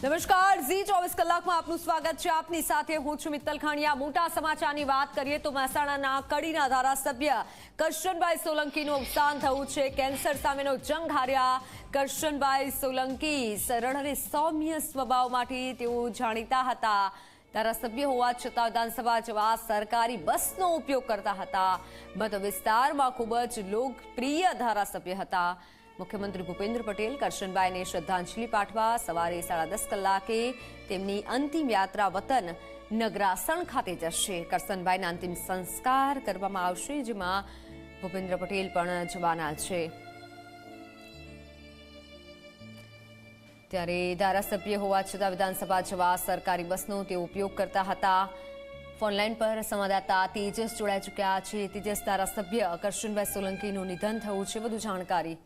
નમસ્કાર, ઝી 24 કલાકમાં આપનું સ્વાગત છે. આપની સાથે હું છું મિત્તલ ખાણિયા. મોટા સમાચારની વાત કરીએ તો મહેસાણાના કડીના ધારાસભ્ય કરશનભાઈ સોલંકીનું અવસાન થયું છે. કેન્સર સામેનો જંગ હાર્યા કરશનભાઈ સોલંકી સરળ અને સૌમ્ય સ્વભાવ માટે તેઓ જાણીતા હતા. ધારાસભ્ય હોવા છતાં વિધાનસભા જવા સરકારી બસનો ઉપયોગ કરતા હતા. મત વિસ્તારમાં ખૂબ જ લોકપ્રિય ધારાસભ્ય હતા. મુખ્યમંત્રી ભૂપેન્દ્ર પટેલ કરશનભાઈને શ્રદ્ધાંજલિ પાઠવા સવારે 10:30 કલાકે તેમની અંતિમ યાત્રા વતન નગરાસણ ખાતે જશે. કરશનભાઈના અંતિમ સંસ્કાર કરવામાં આવશે, જેમાં ભૂપેન્દ્ર પટેલ પણ જવાના છે. ત્યારે ધારાસભ્ય હોવા છતાં વિધાનસભા જવા સરકારી બસનો તેઓ ઉપયોગ કરતા હતા. ફોનલાઈન પર સંવાદદાતા તેજસ જોડાઈ ચૂક્યા છે. તેજસ, ધારાસભ્ય કરશનભાઈ સોલંકીનું નિધન થયું છે, વધુ જાણકારી.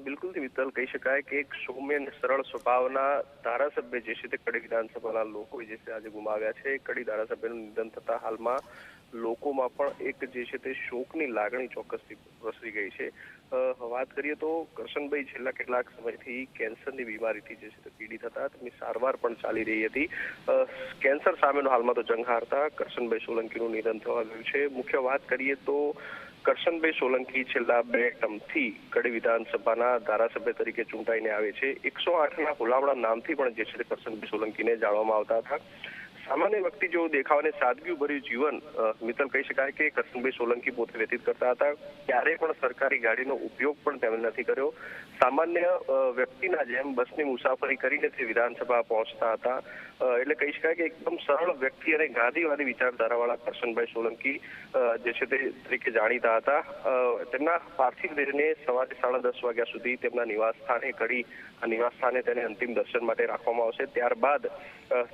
બિલકુલ મિત્તલ, કહી શકાય કે એક સૌમ્ય અને સરળ સ્વભાવના ધારાસભ્ય જે છે તે કડી વિધાનસભાના લોકો જે છે આજે ગુમાવ્યા છે. કડી ધારાસભ્યનું નિધન થતા હાલમાં લોકોમાં પણ એક જે છે તે શોકની લાગણી ચોક્કસથી પ્રસરી ગઈ છે. વાત કરીએ તો કરશનભાઈ છેલ્લા કેટલાક સમયથી કેન્સરની બીમારીથી જે છે તે પીડિત હતા. તેમની સારવાર પણ ચાલી રહી હતી. કેન્સર સામેનો હાલમાં તો જંગ હારતા કરશનભાઈ સોલંકીનું નિધન થવા ગયું છે. મુખ્ય વાત કરીએ તો કરશનભાઈ સોલંકી છેલ્લા 2 ટર્મથી કડી વિધાનસભાના ધારાસભ્ય તરીકે ચૂંટાઈને આવે છે. 108ના હુલામણા નામથી પણ જે છે તે કરશનભાઈ સોલંકીને જાણવામાં આવતા હતા. સામાન્ય વ્યક્તિ જેવું દેખાવ અને સાદગીભર્યું જીવન મિત્તલ કહી શકાય કે કરશનભાઈ સોલંકી પોતે વ્યતીત કરતા હતા. ક્યારેય પણ સરકારી ગાડીનો ઉપયોગ પણ તેમણે નથી કર્યો. સામાન્ય વ્યક્તિના જેમ બસની મુસાફરી કરીને તે વિધાનસભા પહોંચતા હતા. એટલે કહી શકાય કે એકદમ સરળ વ્યક્તિ અને ગાંધીવાદી વિચારધારાવાળા કરશનભાઈ સોલંકી જે છે તે તરીકે જાણીતા હતા. તેમના પાર્થિવ દેહને સવારે 10:30 વાગ્યા સુધી તેમના નિવાસ સ્થાને કડી નિવાસ સ્થાને તેને અંતિમ દર્શન માટે રાખવામાં આવશે. ત્યારબાદ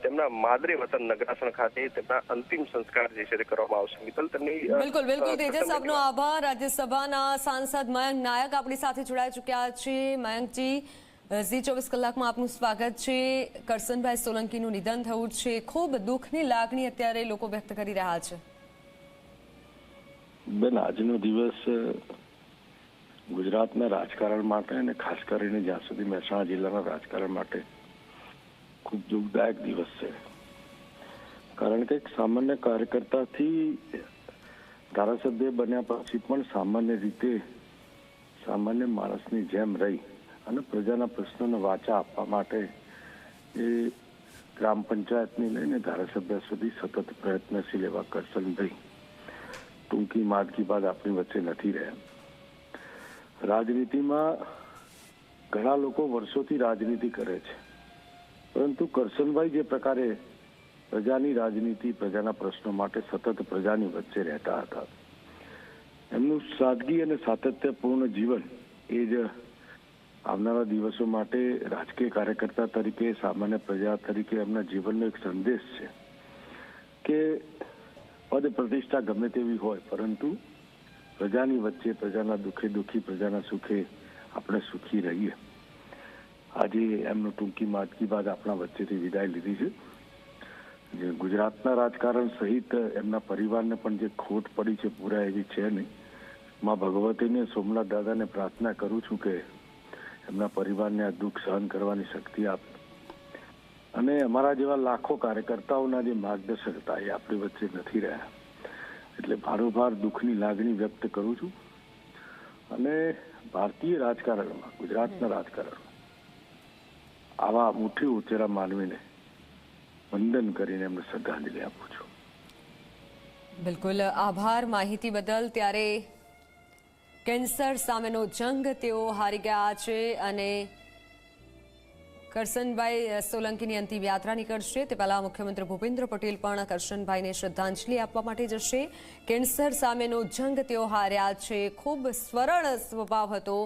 તેમના માદરે વતન નગરાસણ ખાતે તેમના અંતિમ સંસ્કાર જે છે તે કરવામાં આવશે. મિત્તલ, તેમની બિલકુલ તેજસ, આપનો આભાર. રાજ્યસભાના સાંસદ મયંક નાયક આપણી સાથે જોડાઈ ચૂક્યા છે. મયંકજી, ઝી 24 કલાકમાં આપનું સ્વાગત છે. કરશનભાઈ સોલંકીનું નિધન થયું છે. ખૂબ દુઃખની લાગણી અત્યારે લોકો વ્યક્ત કરી રહ્યા છે. બેન, આજનો દિવસ ગુજરાતના રાજકારણ માટે અને ખાસ કરીને જ્યાં સુધી મહેસાણા જિલ્લાના રાજકારણ માટે ખૂબ દુઃખદાયક દિવસ છે. કારણ કે એક સામાન્ય કાર્યકર્તાથી ધારાસભ્ય બન્યા પછી પણ સામાન્ય રીતે સામાન્ય માણસની જેમ રહી અને પ્રજાના પ્રશ્નોને વાચા આપવા માટે એ ગ્રામ પંચાયતની લઈને ધારાસભ્ય સુધી સતત પ્રયત્નશીલ એવા કરશનભાઈ ટૂંકી માદગી બાદ આપણી વચ્ચે નથી રહ્યા. રાજનીતિમાં ઘણા લોકો વર્ષોથી રાજનીતિ કરે છે, પરંતુ કરશનભાઈ જે પ્રકારે પ્રજાની રાજનીતિ, પ્રજાના પ્રશ્નો માટે સતત પ્રજાની વચ્ચે રહેતા હતા, એમનું સાદગી અને સાતત્યપૂર્ણ જીવન એ જ આવનારા દિવસો માટે રાજકીય કાર્યકર્તા તરીકે, સામાન્ય પ્રજા તરીકે એમના જીવનનો એક સંદેશ છે કે પદ પ્રતિષ્ઠા ગમે તેવી હોય, પરંતુ પ્રજાની વચ્ચે, પ્રજાના દુઃખે દુઃખી, પ્રજાના સુખે આપણે સુખી રહીએ. આજે એમનું ટૂંકી માદગી બાદ આપણા વચ્ચેથી વિદાય લીધી છે. જે ગુજરાતના રાજકારણ સહિત એમના પરિવારને પણ જે ખોટ પડી છે પૂરા એવી છે નહીં. માં ભગવતીને, સોમનાથ દાદાને પ્રાર્થના કરું છું કે એમના પરિવારને આ દુઃખ સહન કરવાની શક્તિ આપે અને અમારા જેવા લાખો કાર્યકર્તાઓના જે માર્ગદર્શક હતા એ આપણી વચ્ચે નથી રહ્યા. એટલે ભારોભાર દુઃખની લાગણી વ્યક્ત કરું છું અને ભારતીય રાજકારણમાં, ગુજરાતના રાજકારણમાં આવા મુઠ્ઠી ઉચેરા માનવીને વંદન કરીને એમને શ્રદ્ધાંજલિ આપું છું. બિલકુલ આભાર માહિતી બદલ. ત્યારે કેન્સર સામેનો જંગ તેઓ હારી ગયા છે અને કરશનભાઈ સોલંકીની અંતિમ યાત્રા નીકળશે તે પહેલા મુખ્યમંત્રી ભૂપેન્દ્ર પટેલ પણ કરશનભાઈને શ્રદ્ધાંજલિ આપવા માટે જશે. કેન્સર સામેનો જંગ તેઓ હાર્યા છે. ખૂબ સરળ સ્વભાવ હતો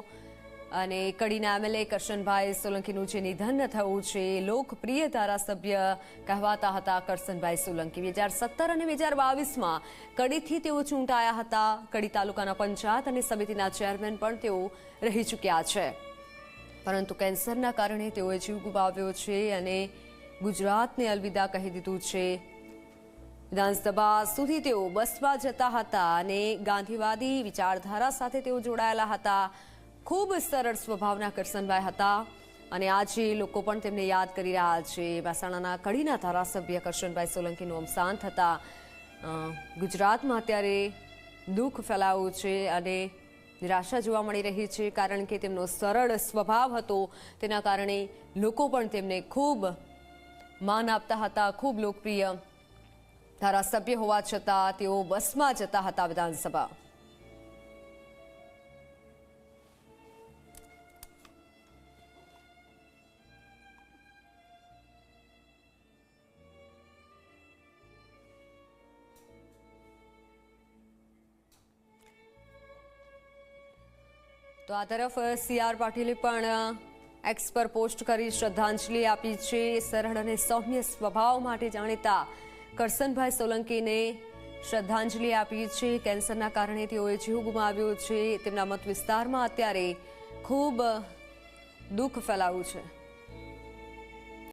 અને કડીના એમએલએ કરશનભાઈ સોલંકીનું જે નિધન થયું છે, લોકપ્રિય ધારાસભ્ય કહેવાતા હતા કરશનભાઈ સોલંકી. 2017 અને 2022માં કડીથી તેઓ ચૂંટાયા હતા. કડી તાલુકાના પંચાયત અને સમિતિના ચેરમેન પણ તેઓ રહી ચૂક્યા છે, પરંતુ કેન્સરના કારણે તેઓએ જીવ ગુમાવ્યો છે અને ગુજરાતને અલવિદા કહી દીધું છે. વિધાનસભા સુધી તેઓ બસમાં જતા હતા અને ગાંધીવાદી વિચારધારા સાથે તેઓ જોડાયેલા હતા. ખૂબ સરળ સ્વભાવના કરશનભાઈ હતા. અને આજે લોકો પણ તેમને યાદ કરી રહ્યા છે. મહેસાણાના કડીના ધારાસભ્ય કરશનભાઈ સોલંકીનું અવસાન થતાં ગુજરાતમાં અત્યારે દુઃખ ફેલાયું છે અને નિરાશા જોવા મળી રહી છે, કારણ કે તેમનો સરળ સ્વભાવ હતો. તેના કારણે લોકો પણ તેમને ખૂબ માન આપતા હતા. ખૂબ લોકપ્રિય ધારાસભ્ય હોવા છતાં તેઓ બસમાં જતા હતા વિધાનસભા. તો આ તરફ CR પાટીલે પણ એક્સ પર પોસ્ટ કરી શ્રદ્ધાંજલિ આપી છે. સરળ અને સૌમ્ય સ્વભાવ માટે જાણીતા કરશનભાઈ સોલંકીને શ્રદ્ધાંજલિ આપી છે. કેન્સરના કારણે તેઓએ જીવ ગુમાવ્યો છે. તેમના મત વિસ્તારમાં અત્યારે ખૂબ દુઃખ ફેલાયું છે.